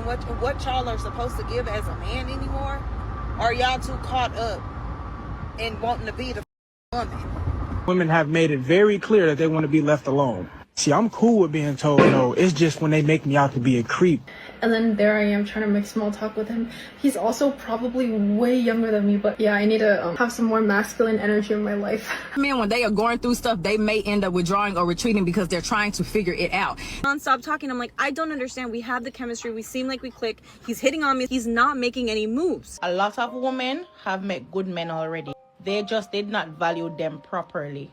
what y'all are supposed to give as a man anymore? Or are y'all too caught up in wanting to be the woman? Women have made it very clear that they want to be left alone. See, I'm cool with being told no. It's just when they make me out to be a creep. And then there I am trying to make small talk with him. He's also probably way younger than me, but yeah, I need to have some more masculine energy in my life. Men, when they are going through stuff, they may end up withdrawing or retreating because they're trying to figure it out. Non-stop talking. I'm like, I don't understand. We have the chemistry. We seem like we click. He's hitting on me. He's not making any moves. A lot of women have met good men already. They just did not value them properly.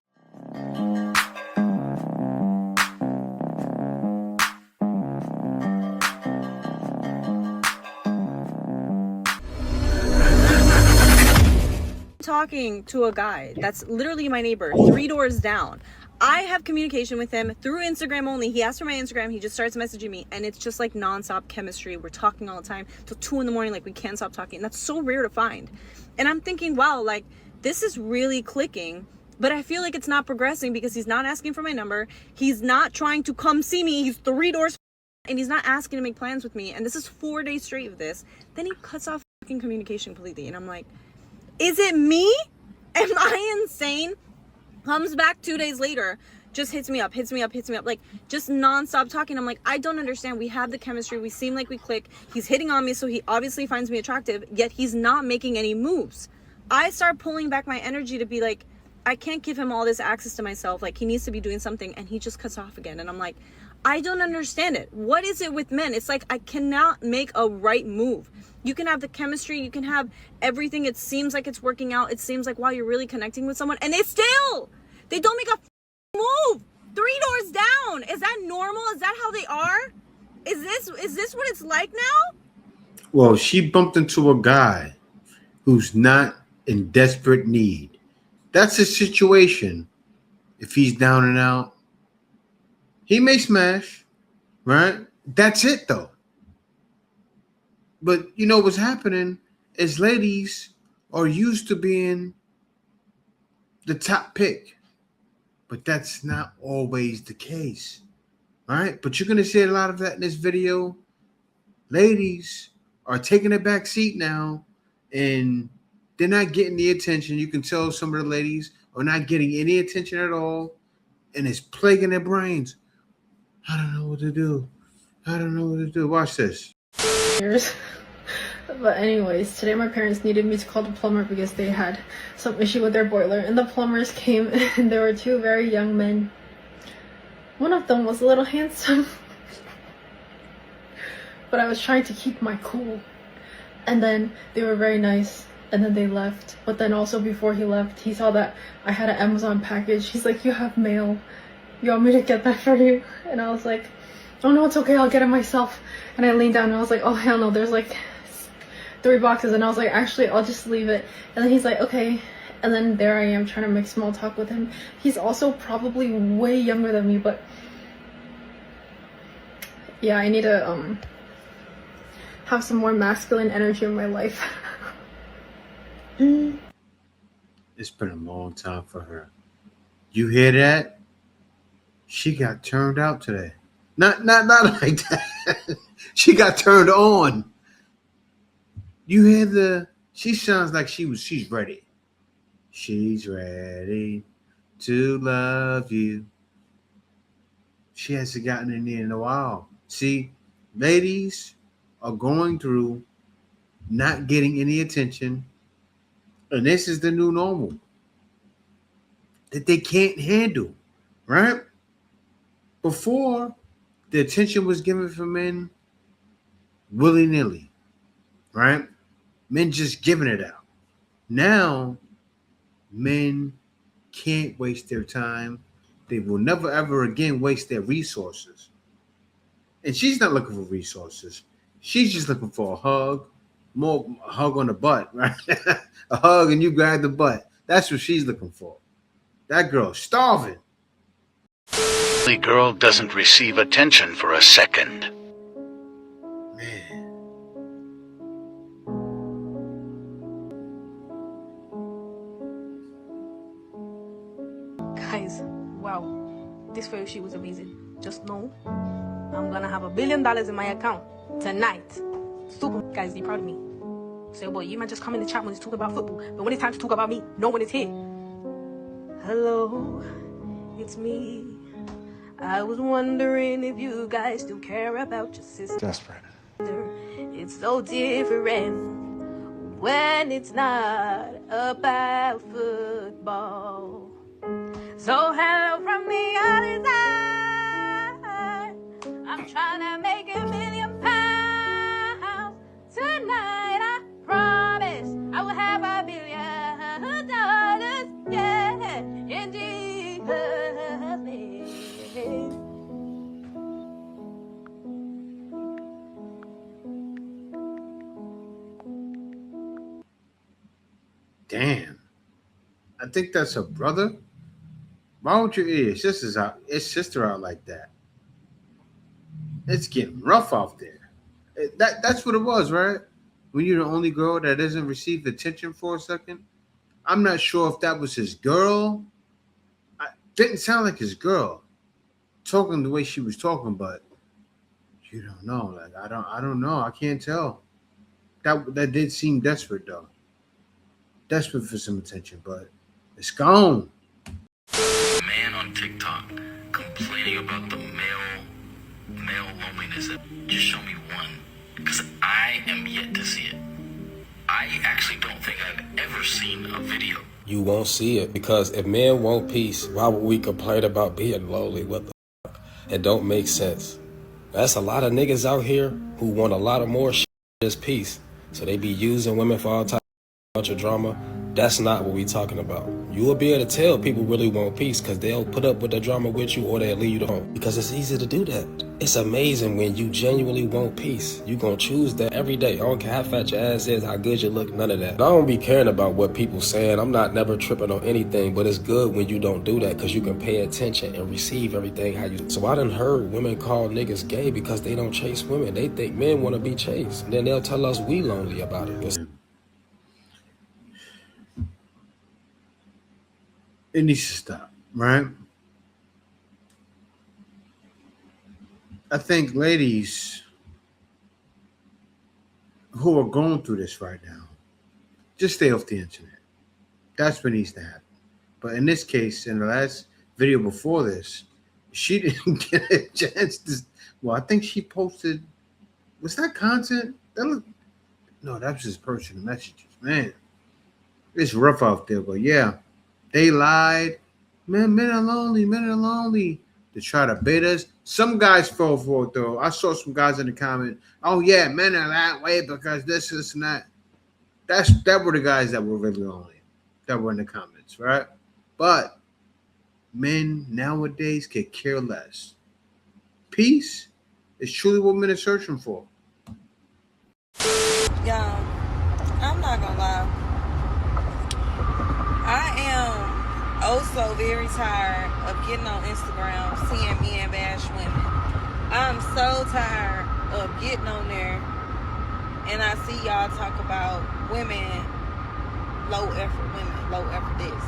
Talking to a guy that's literally my neighbor 3 doors down. I have communication with him through Instagram only. He asked for my Instagram. He just starts messaging me, and it's just like non-stop chemistry. We're talking all the time till 2 in the morning. Like, we can't stop talking. That's so rare to find. And I'm thinking, wow, like, this is really clicking, but I feel like it's not progressing because he's not asking for my number. He's not trying to come see me. He's 3 doors, and he's not asking to make plans with me. And this is 4 days straight of this. Then he cuts off fucking communication completely, and I'm like, is it me? Am I insane? Comes back 2 days later, just hits me up, like, just non-stop talking. I'm like, I don't understand. We have the chemistry. We seem like we click. He's hitting on me, so he obviously finds me attractive, yet he's not making any moves. I start pulling back my energy to be like, I can't give him all this access to myself. Like, he needs to be doing something, and he just cuts off again. And I'm like, I don't understand it. What is it with men? It's like, I cannot make a right move. You can have the chemistry, you can have everything. It seems like it's working out. It seems like, wow, you're really connecting with someone, and they don't make a move. 3 doors down. Is that normal? Is that how they are? Is this what it's like now? Well, she bumped into a guy who's not in desperate need. That's his situation. If he's down and out, he may smash, right? That's it, though. But you know what's happening is ladies are used to being the top pick. But that's not always the case, right? But you're going to see a lot of that in this video. Ladies are taking a back seat now, and they're not getting the attention. You can tell some of the ladies are not getting any attention at all, and it's plaguing their brains. I don't know what to do. I don't know what to do. Watch this. But anyways, today my parents needed me to call the plumber because they had some issue with their boiler, and the plumbers came and there were 2 very young men. One of them was a little handsome, but I was trying to keep my cool. And then they were very nice, and then they left. But then also before he left, he saw that I had an Amazon package. He's like, you have mail. You want me to get that for you? And I was like, oh no, it's okay, I'll get it myself. And I leaned down and I was like, oh hell no, there's like 3 boxes. And I was like, actually, I'll just leave it. And then he's like, okay. And then there I am trying to make small talk with him. He's also probably way younger than me, but yeah, I need to have some more masculine energy in my life. It's been a long time for her. You hear that? She got turned out today. Not like that. She got turned on. You hear she sounds like she's ready. She's ready to love you. She hasn't gotten in there in a while. See, ladies are going through not getting any attention, and this is the new normal that they can't handle, right? Before, the attention was given for men willy-nilly, right? Men just giving it out. Now, men can't waste their time. They will never, ever again waste their resources. And she's not looking for resources. She's just looking for a hug, a hug on the butt, right? A hug and you grab the butt. That's what she's looking for. That girl's starving. The girl doesn't receive attention for a second. Man. Guys, wow, this photo shoot was amazing. Just know I'm gonna have $1 billion in my account tonight. Super guys, be proud of me. Say, boy, you might just come in the chat when it's talking about football, but when it's time to talk about me, no one is here. Hello, it's me. I was wondering if you guys still care about your sister. Desperate. It's so different when it's not about football. So hello from the other side. I'm trying to make £1 million tonight. I promise I will have $1 billion. Yeah, in Jesus' name. Damn. I think that's her brother. Why would you eat his sister out like that? It's getting rough out there. That's what it was, right? When you're the only girl that doesn't receive attention for a second. I'm not sure if that was his girl. Didn't sound like his girl talking the way she was talking, but you don't know. Like I don't know. I can't tell. That did seem desperate though. Desperate for some attention, but it's gone. Man on TikTok complaining about the male loneliness. Just show me one, because I am yet to see it. I actually don't think I've ever seen a video. You won't see it, because if men want peace, why would we complain about being lonely? What the fuck? It don't make sense. That's a lot of niggas out here who want a lot of more shit than just peace. So they be using women for all types of bunch of drama. That's not what we talking about. You will be able to tell people really want peace because they'll put up with the drama with you or they'll leave you to home. Because it's easy to do that. It's amazing when you genuinely want peace. You gonna choose that every day. I don't care how fat your ass is, how good you look, none of that. I don't be caring about what people saying. I'm not never tripping on anything, but it's good when you don't do that because you can pay attention and receive everything how you. So I done heard women call niggas gay because they don't chase women. They think men want to be chased. And then they'll tell us we lonely about it. It needs to stop, right? I think ladies who are going through this right now, just stay off the internet. That's what needs to happen. But in this case, in the last video before this, she didn't get a chance to. Well, I think she posted. Was that content? No, that was just personal messages. Man, it's rough out there, but yeah. They lied. Men are lonely. Men are lonely. To try to bait us. Some guys fell for it, though. I saw some guys in the comment. Oh, yeah, men are that way because this, and that. That were the guys that were really lonely. That were in the comments, right? But men nowadays could care less. Peace is truly what men are searching for. Yeah, I'm not gonna lie. I am also very tired of getting on Instagram, seeing men bash women. I'm so tired of getting on there and I see y'all talk about women, low effort this.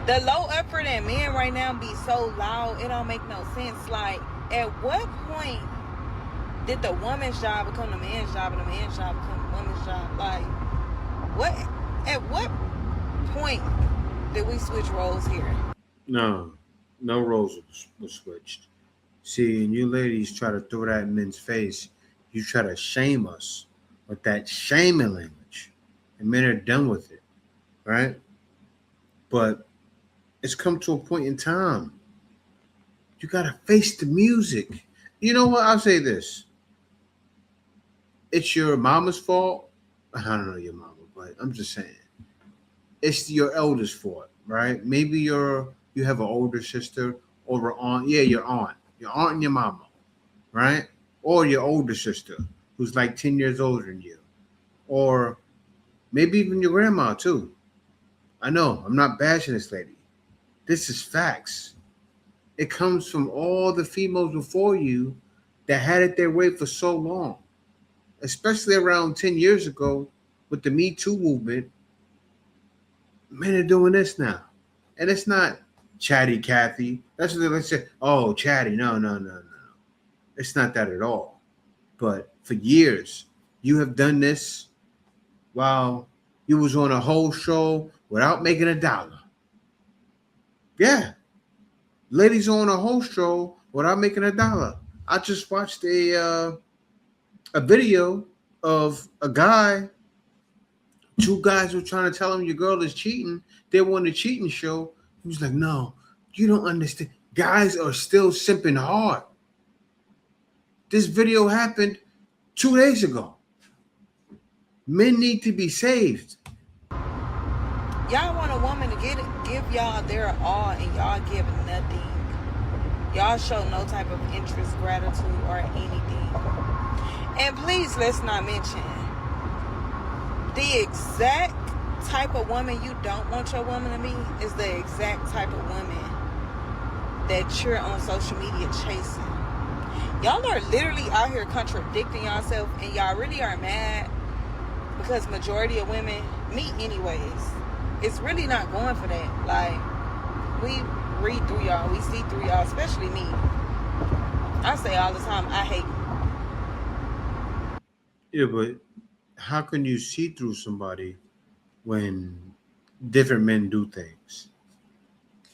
The low effort in men right now be so loud, it don't make no sense. Like, at what point did the woman's job become the man's job and the man's job become the woman's job? Like, at what point did we switch roles here? No roles were switched. See, and you ladies try to throw that in men's face. You try to shame us with that shaming language. And men are done with it, right? But it's come to a point in time. You got to face the music. You know what? I'll say this. It's your mama's fault. I don't know your mama, but I'm just saying. It's your eldest fault, right? Maybe you have an older sister or an aunt. Yeah, your aunt and your mama, right? Or your older sister who's like 10 years older than you. Or maybe even your grandma too. I know, I'm not bashing this lady. This is facts. It comes from all the females before you that had it their way for so long. Especially around 10 years ago with the Me Too movement. Men are doing this now. And it's not chatty Cathy. That's what they say. Oh, chatty. No. It's not that at all. But for years, you have done this while you was on a whole show without making $1. Yeah. Ladies on a whole show without making $1. I just watched a video of a guy. Two guys were trying to tell him your girl is cheating. They won the cheating show. He was like, no, you don't understand. Guys are still simping hard. This video happened 2 days ago. Men need to be saved. Y'all want a woman to give y'all their all, and y'all give nothing. Y'all show no type of interest, gratitude, or anything. And please, let's not mention the exact type of woman you don't want your woman to be is the exact type of woman that you're on social media chasing. Y'all are literally out here contradicting yourself, and y'all really are mad because majority of women, me anyways, it's really not going for that. Like, we read through y'all, we see through y'all, especially me. I say all the time, I hate Yeah, but how can you see through somebody when different men do things?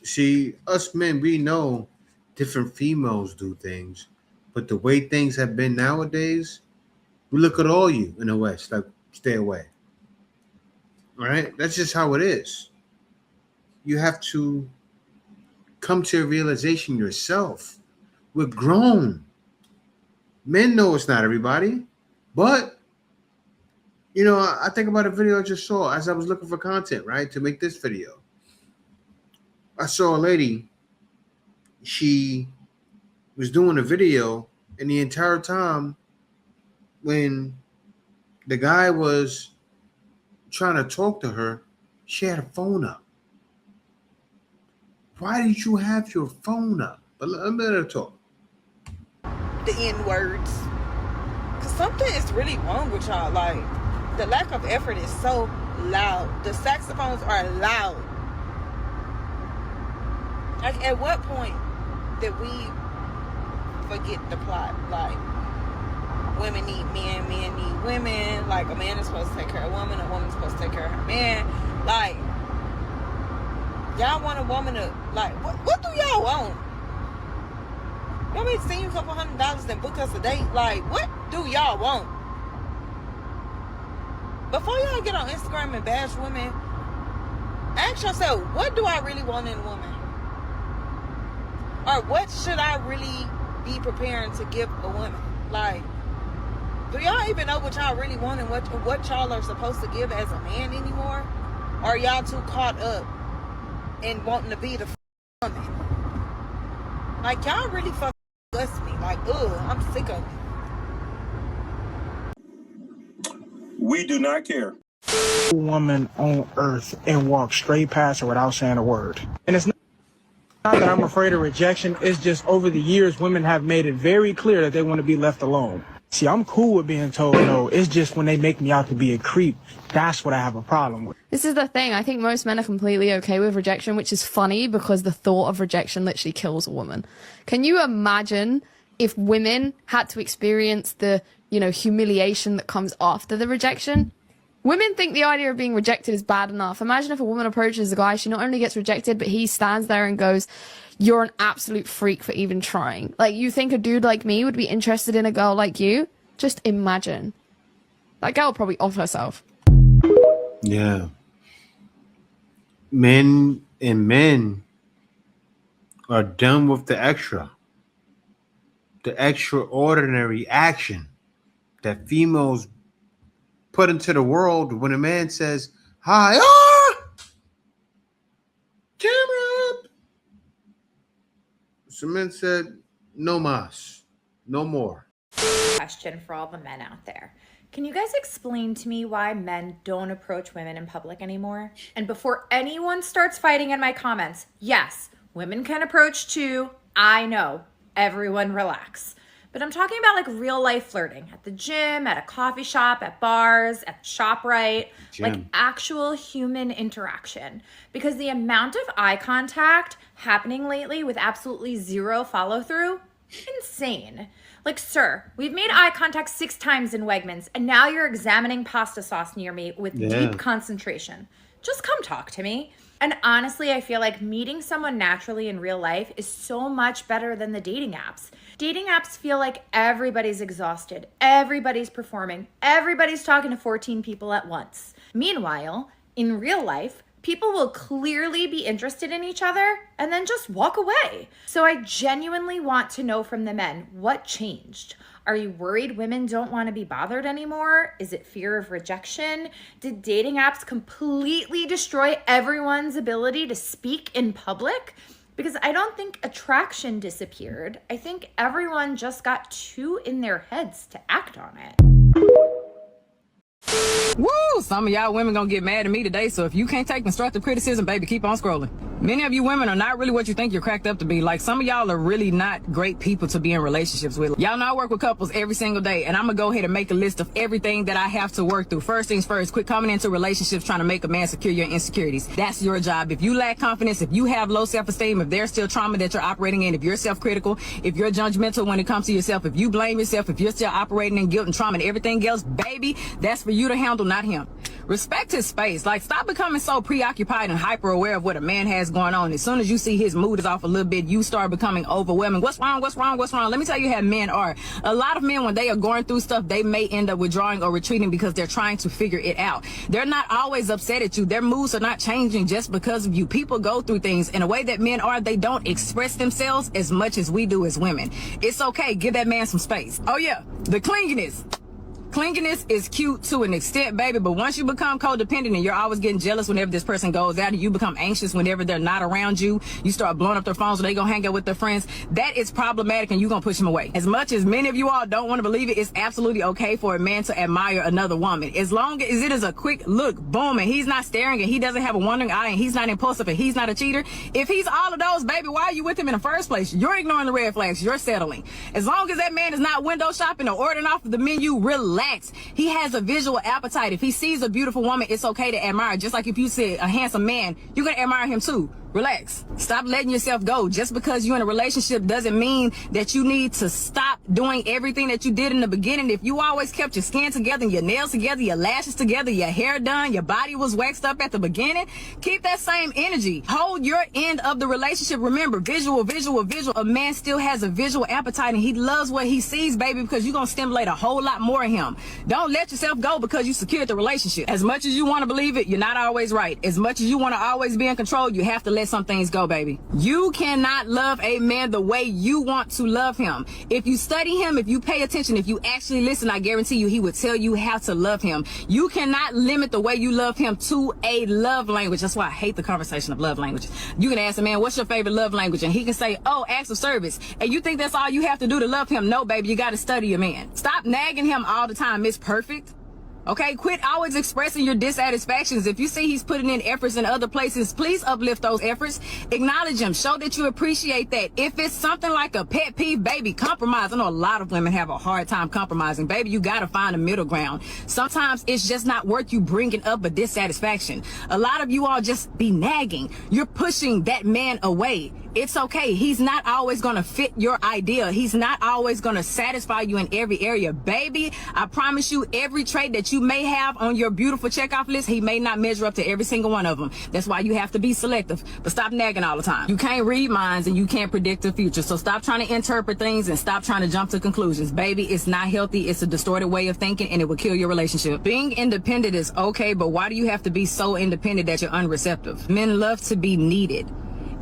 See, us men, we know different females do things, but the way things have been nowadays, we look at all you in the West, like, stay away. All right? That's just how it is. You have to come to a realization yourself. We're grown. Men know it's not everybody, but you know, I think about a video I just saw as I was looking for content, right, to make this video. I saw a lady, she was doing a video, and the entire time when the guy was trying to talk to her, she had a phone up. Why did you have your phone up? But let her talk. the N-words. Because something is really wrong with y'all. Like, the lack of effort is so loud. The saxophones are loud. Like, at what point did we forget the plot? Like, women need men, men need women. Like, a man is supposed to take care of a woman is supposed to take care of her man. Like, y'all want a woman to, like, what do y'all want? You want me to send you a couple $100 and book us a date? Like, what do y'all want? Before y'all get on Instagram and bash women, ask yourself, what do I really want in a woman? Or what should I really be preparing to give a woman? Like, do y'all even know what y'all really want and what y'all are supposed to give as a man anymore? Or are y'all too caught up in wanting to be the woman? Like, y'all really fucking disgust me. Like, I'm sick of it. We do not care. Woman on earth and walk straight past her without saying a word. And it's not that I'm afraid of rejection. It's just over the years, women have made it very clear that they want to be left alone. See, I'm cool with being told no. It's just when they make me out to be a creep, that's what I have a problem with. This is the thing. I think most men are completely okay with rejection, which is funny because the thought of rejection literally kills a woman. Can you imagine if women had to experience the, humiliation that comes after the rejection? Women think the idea of being rejected is bad enough. Imagine if a woman approaches a guy, she not only gets rejected, but he stands there and goes, "You're an absolute freak for even trying." Like, you think a dude like me would be interested in a girl like you? Just imagine. That girl would probably off herself. Yeah. Men are done with the extraordinary action that females put into the world when a man says, "Hi, camera up." So men said, "No mas, no more." Question for all the men out there. Can you guys explain to me why men don't approach women in public anymore? And before anyone starts fighting in my comments, yes, women can approach too. I know. Everyone relax. But I'm talking about like real life flirting at the gym, at a coffee shop, at bars, at ShopRite, like actual human interaction. Because the amount of eye contact happening lately with absolutely zero follow through, insane. Like, sir, we've made eye contact 6 times in Wegmans, and now you're examining pasta sauce near me with deep concentration. Just come talk to me. And honestly, I feel like meeting someone naturally in real life is so much better than the dating apps. Dating apps feel like everybody's exhausted, everybody's performing, everybody's talking to 14 people at once. Meanwhile, in real life, people will clearly be interested in each other and then just walk away. So I genuinely want to know from the men, what changed? Are you worried women don't want to be bothered anymore? Is it fear of rejection? Did dating apps completely destroy everyone's ability to speak in public? Because I don't think attraction disappeared. I think everyone just got too in their heads to act on it. Woo! Some of y'all women gonna get mad at me today, so if you can't take constructive criticism, baby, keep on scrolling. Many of you women are not really what you think you're cracked up to be. Like, some of y'all are really not great people to be in relationships with. Y'all know I work with couples every single day, and I'm gonna go ahead and make a list of everything that I have to work through. First things first, quit coming into relationships trying to make a man secure your insecurities. That's your job. If you lack confidence, if you have low self-esteem, if there's still trauma that you're operating in, if you're self-critical, if you're judgmental when it comes to yourself, if you blame yourself, if you're still operating in guilt and trauma and everything else, baby, that's for you to handle, not him. Respect his space. Like, stop becoming so preoccupied and hyper aware of what a man has going on. As soon as you see his mood is off a little bit, you start becoming overwhelming. What's wrong? What's wrong? What's wrong? Let me tell you how men are. A lot of men, when they are going through stuff, they may end up withdrawing or retreating because they're trying to figure it out. They're not always upset at you. Their moods are not changing just because of you. People go through things in a way that men are. They don't express themselves as much as we do as women. It's okay. Give that man some space. Oh yeah, the clinginess. Clinginess is cute to an extent, baby, but once you become codependent and you're always getting jealous whenever this person goes out, and you become anxious whenever they're not around you, you start blowing up their phones or they gonna hang out with their friends, that is problematic and you're gonna push them away. As much as many of you all don't want to believe it, it's absolutely okay for a man to admire another woman. As long as it is a quick look, boom, and he's not staring and he doesn't have a wandering eye and he's not impulsive and he's not a cheater. If he's all of those, baby, why are you with him in the first place? You're ignoring the red flags. You're settling. As long as that man is not window shopping or ordering off of the menu, relax. He has a visual appetite. If he sees a beautiful woman, it's okay to admire. Just like if you see a handsome man, you're going to admire him too. Relax. Stop letting yourself go. Just because you're in a relationship doesn't mean that you need to stop doing everything that you did in the beginning. If you always kept your skin together, your nails together, your lashes together, your hair done, your body was waxed up at the beginning, keep that same energy. Hold your end of the relationship. Remember, visual. A man still has a visual appetite and he loves what he sees, baby, because you're going to stimulate a whole lot more in him. Don't let yourself go because you secured the relationship. As much as you want to believe it, you're not always right. As much as you want to always be in control, you have to let some things go, baby. You cannot love a man the way you want to love him. If you study him, if you pay attention, if you actually listen, I guarantee you he would tell you how to love him. You cannot limit the way you love him to a love language. That's why I hate the conversation of love languages. You can ask a man, what's your favorite love language? And he can say, oh, acts of service. And you think that's all you have to do to love him? No, baby, you got to study a man. Stop nagging him all the time. It's perfect. Okay, quit always expressing your dissatisfactions. If you see he's putting in efforts in other places, please uplift those efforts. Acknowledge him. Show that you appreciate that. If it's something like a pet peeve, baby, compromise. I know a lot of women have a hard time compromising. Baby, you got to find a middle ground. Sometimes it's just not worth you bringing up a dissatisfaction. A lot of you all just be nagging. You're pushing that man away. It's okay. He's not always going to fit your idea. He's not always going to satisfy you in every area. Baby, I promise you, every trait that you may have on your beautiful checkoff list, he may not measure up to every single one of them. That's why you have to be selective. But stop nagging all the time. You can't read minds and you can't predict the future. So stop trying to interpret things and stop trying to jump to conclusions. Baby, it's not healthy. It's a distorted way of thinking and it will kill your relationship. Being independent is okay, but why do you have to be so independent that you're unreceptive? Men love to be needed.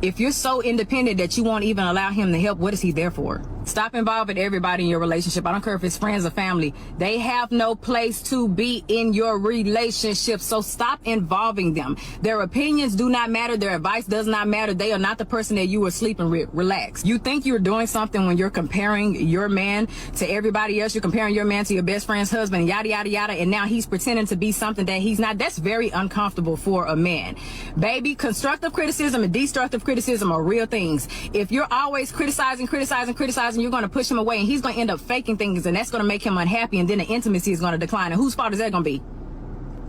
If you're so independent that you won't even allow him to help, what is he there for? Stop involving everybody in your relationship. I don't care if it's friends or family. They have no place to be in your relationship. So stop involving them. Their opinions do not matter. Their advice does not matter. They are not the person that you were sleeping with. Relax. You think you're doing something when you're comparing your man to everybody else. You're comparing your man to your best friend's husband, yada, yada, yada. And now he's pretending to be something that he's not. That's very uncomfortable for a man. Baby, constructive criticism and destructive criticism are real things. If you're always criticizing, you're going to push him away and he's going to end up faking things and that's going to make him unhappy and then the intimacy is going to decline. And whose fault is that going to be?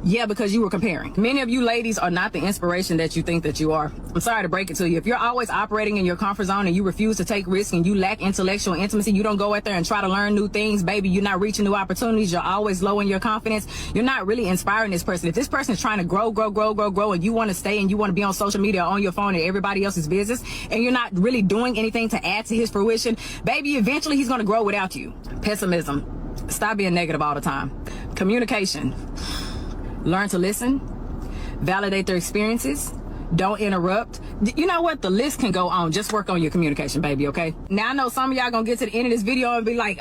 Yeah, because you were comparing. Many of you ladies are not the inspiration that you think that you are. I'm sorry to break it to you. If you're always operating in your comfort zone and you refuse to take risks and you lack intellectual intimacy, you don't go out there and try to learn new things, baby, you're not reaching new opportunities, you're always low in your confidence, you're not really inspiring this person. If this person is trying to grow, and you want to stay and you want to be on social media or on your phone and everybody else's business, and you're not really doing anything to add to his fruition, baby, eventually he's going to grow without you. Pessimism. Stop being negative all the time. Communication. Learn to listen, validate their experiences, don't interrupt. You know what? The list can go on. Just work on your communication, baby, okay? Now, I know some of y'all gonna get to the end of this video and be like,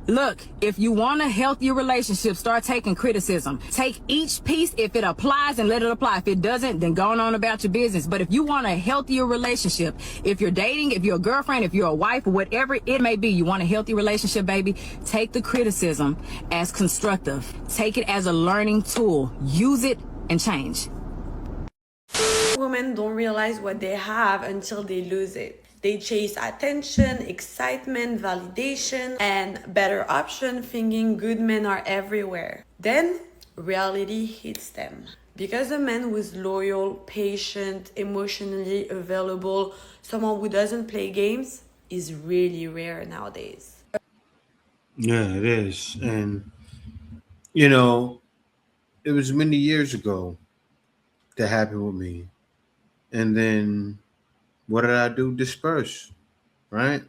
Look, if you want a healthier relationship, start taking criticism. Take each piece if it applies and let it apply. If it doesn't, then go on about your business. But if you want a healthier relationship, if you're dating, if you're a girlfriend, if you're a wife, or whatever it may be, you want a healthy relationship, baby, take the criticism as constructive. Take it as a learning tool. Use it and change. Women don't realize what they have until they lose it. They chase attention, excitement, validation, and better option, thinking good men are everywhere. Then reality hits them. Because a man who is loyal, patient, emotionally available, someone who doesn't play games, is really rare nowadays. Yeah, it is. And, you know, it was many years ago that happened with me. And then what did I do? Disperse, right?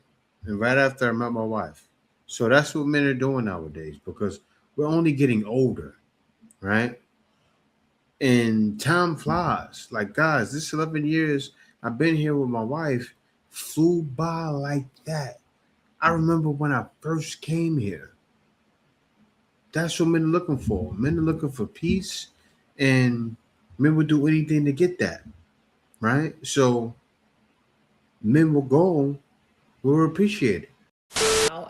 And right after I met my wife. So that's what men are doing nowadays because we're only getting older, right? And time flies. Like, guys, this 11 years I've been here with my wife flew by like that. I remember when I first came here. That's what men are looking for. Men are looking for peace, and men will do anything to get that, right? So men will go, will appreciate it.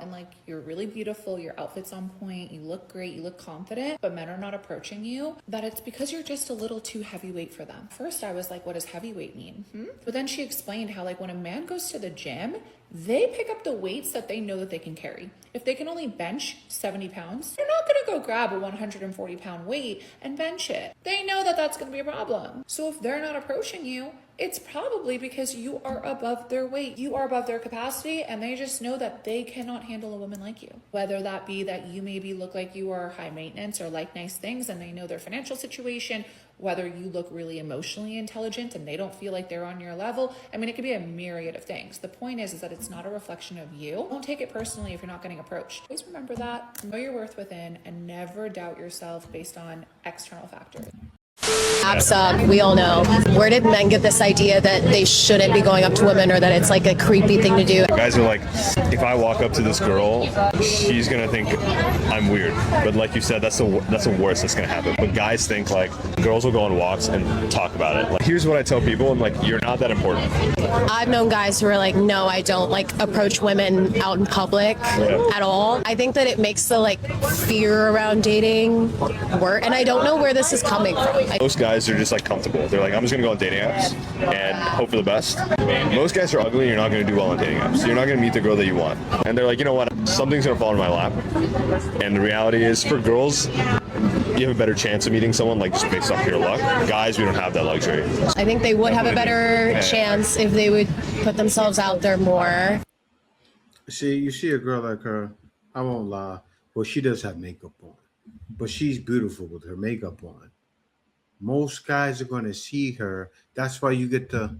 And like, you're really beautiful, your outfit's on point, you look great, you look confident, but men are not approaching you, that it's because you're just a little too heavyweight for them. First I was like, what does heavyweight mean? But then she explained how like when a man goes to the gym, they pick up the weights that they know that they can carry. If they can only bench 70 pounds, they're not gonna go grab a 140 pound weight and bench it. They know that that's gonna be a problem. So if they're not approaching you, it's probably because you are above their weight. You are above their capacity, and they just know that they cannot handle a woman like you. Whether that be that you maybe look like you are high maintenance or like nice things and they know their financial situation, whether you look really emotionally intelligent and they don't feel like they're on your level. I mean, it could be a myriad of things. The point is that it's not a reflection of you. Don't take it personally if you're not getting approached. Always remember that. Know your worth within and never doubt yourself based on external factors. Apps up, we all know. Where did men get this idea that they shouldn't be going up to women or that it's like a creepy thing to do? Guys are like, if I walk up to this girl, she's gonna think I'm weird. But like you said, that's the worst that's gonna happen. But guys think like girls will go on walks and talk about it. Like, here's what I tell people, and like, you're not that important. I've known guys who are like, no, I don't like approach women out in public at all. I think that it makes the like fear around dating work, and I don't know where this is coming from. Most guys are just like comfortable. They're like, I'm just gonna go on dating apps and hope for the best. Most guys are ugly. You're not gonna do well on dating apps. You're not gonna meet the girl that you want. And they're like, you know what? Something's gonna fall in my lap. And the reality is, for girls, you have a better chance of meeting someone like just based off your luck. Guys, we don't have that luxury. I think they would have a better chance if they would put themselves out there more. See, you see a girl like her, I won't lie, well, she does have makeup on, but she's beautiful with her makeup on. Most guys are going to see her. That's why you get the,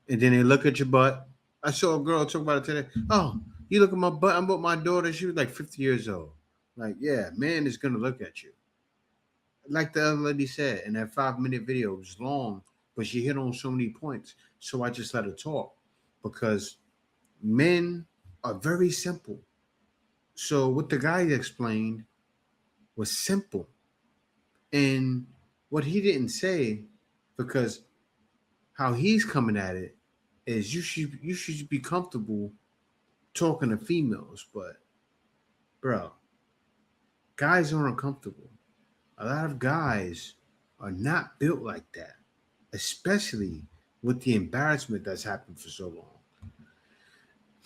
and then they look at your butt. I saw a girl talk about it today. Oh, you look at my butt. I'm with my daughter. She was like 50 years old. Like, yeah, man is going to look at you. Like the other lady said in that 5-minute video, it was long, but she hit on so many points. So I just let her talk because men are very simple. So what the guy explained was simple. And what he didn't say, because how he's coming at it, is you should be comfortable talking to females, but bro, guys aren't uncomfortable. A lot of guys are not built like that, especially with the embarrassment that's happened for so long.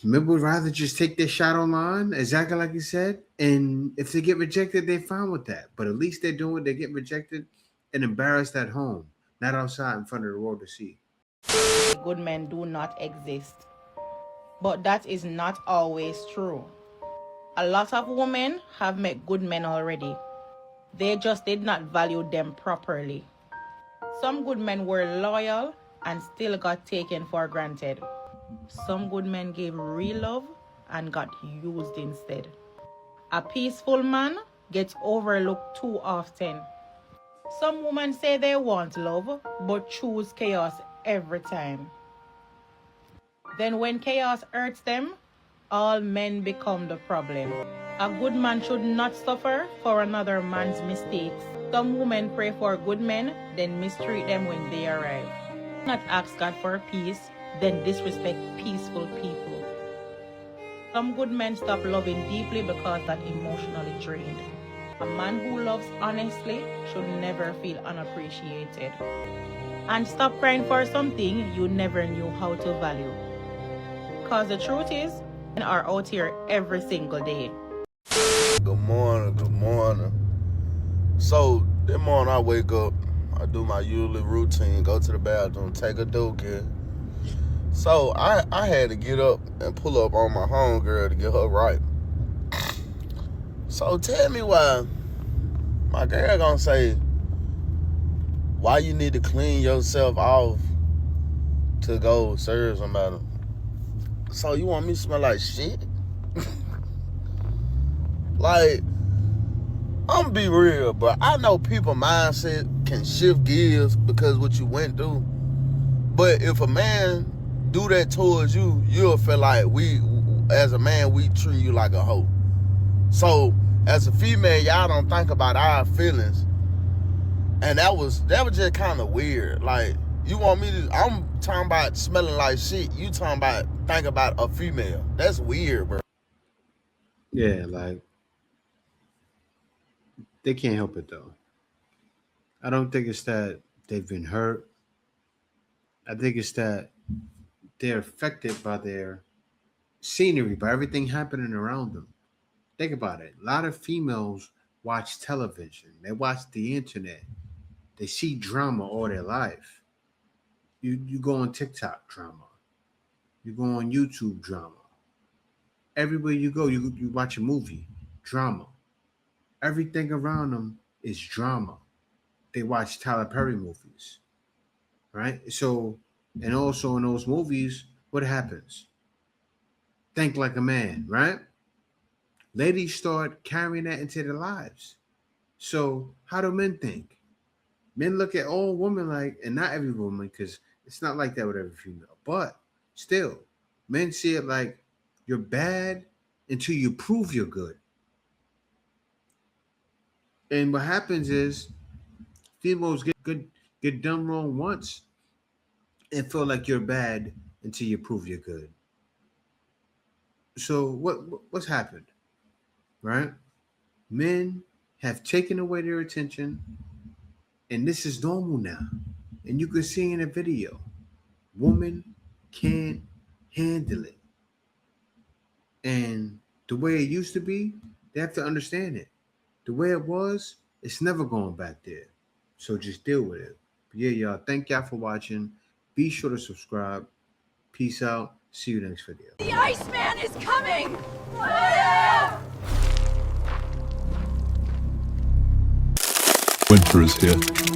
Men would rather just take their shot online, exactly like you said. And if they get rejected, they're fine with that. But at least they're doing, they get rejected and embarrassed at home, not outside in front of the world to see. Good men do not exist. But that is not always true. A lot of women have met good men already. They just did not value them properly. Some good men were loyal and still got taken for granted. Some good men gave real love and got used instead. A peaceful man gets overlooked too often. Some women say they want love, but choose chaos every time. Then when chaos hurts them, all men become the problem. A good man should not suffer for another man's mistakes. Some women pray for good men, then mistreat them when they arrive. Not ask God for peace, then disrespect peaceful people. Some good men stop loving deeply because they're emotionally drained. A man who loves honestly should never feel unappreciated. And stop crying for something you never knew how to value. Because the truth is, men are out here every single day. Good morning, good morning. So, this morning I wake up, I do my usual routine, go to the bathroom, take a dookie. So, I had to get up and pull up on my homegirl to get her right. So, tell me why my girl gonna say, why you need to clean yourself off to go serve somebody? So, you want me to smell like shit? Like, I'm gonna be real, but I know people mindset can shift gears because what you went through. But if a man do that towards you, you'll feel like as a man, we treat you like a hoe. So as a female, y'all don't think about our feelings. And that was just kind of weird. Like, you want me to, I'm talking about smelling like shit. You talking about think about a female. That's weird, bro. Yeah, like, they can't help it though. I don't think it's that they've been hurt. I think it's that they're affected by their scenery, by everything happening around them. Think about it. A lot of females watch television. They watch the internet. They see drama all their life. You go on TikTok, drama. You go on YouTube, drama. Everywhere you go, you watch a movie, drama. Everything around them is drama. They watch Tyler Perry movies, right? So, and also in those movies, what happens? Think like a man, right? Ladies start carrying that into their lives. So how do men think? Men look at all women like, and not every woman, because it's not like that with every female, but still, men see it like you're bad until you prove you're good. And what happens is females get done wrong once and feel like you're bad until you prove you're good. So what's happened, right? Men have taken away their attention, and this is normal now. And you can see in a video, women can't handle it. And the way it used to be, they have to understand it. The way it was, it's never going back there. So just deal with it. But yeah, y'all, thank y'all for watching. Be sure to subscribe. Peace out. See you next video. The Iceman is coming! Winter is here.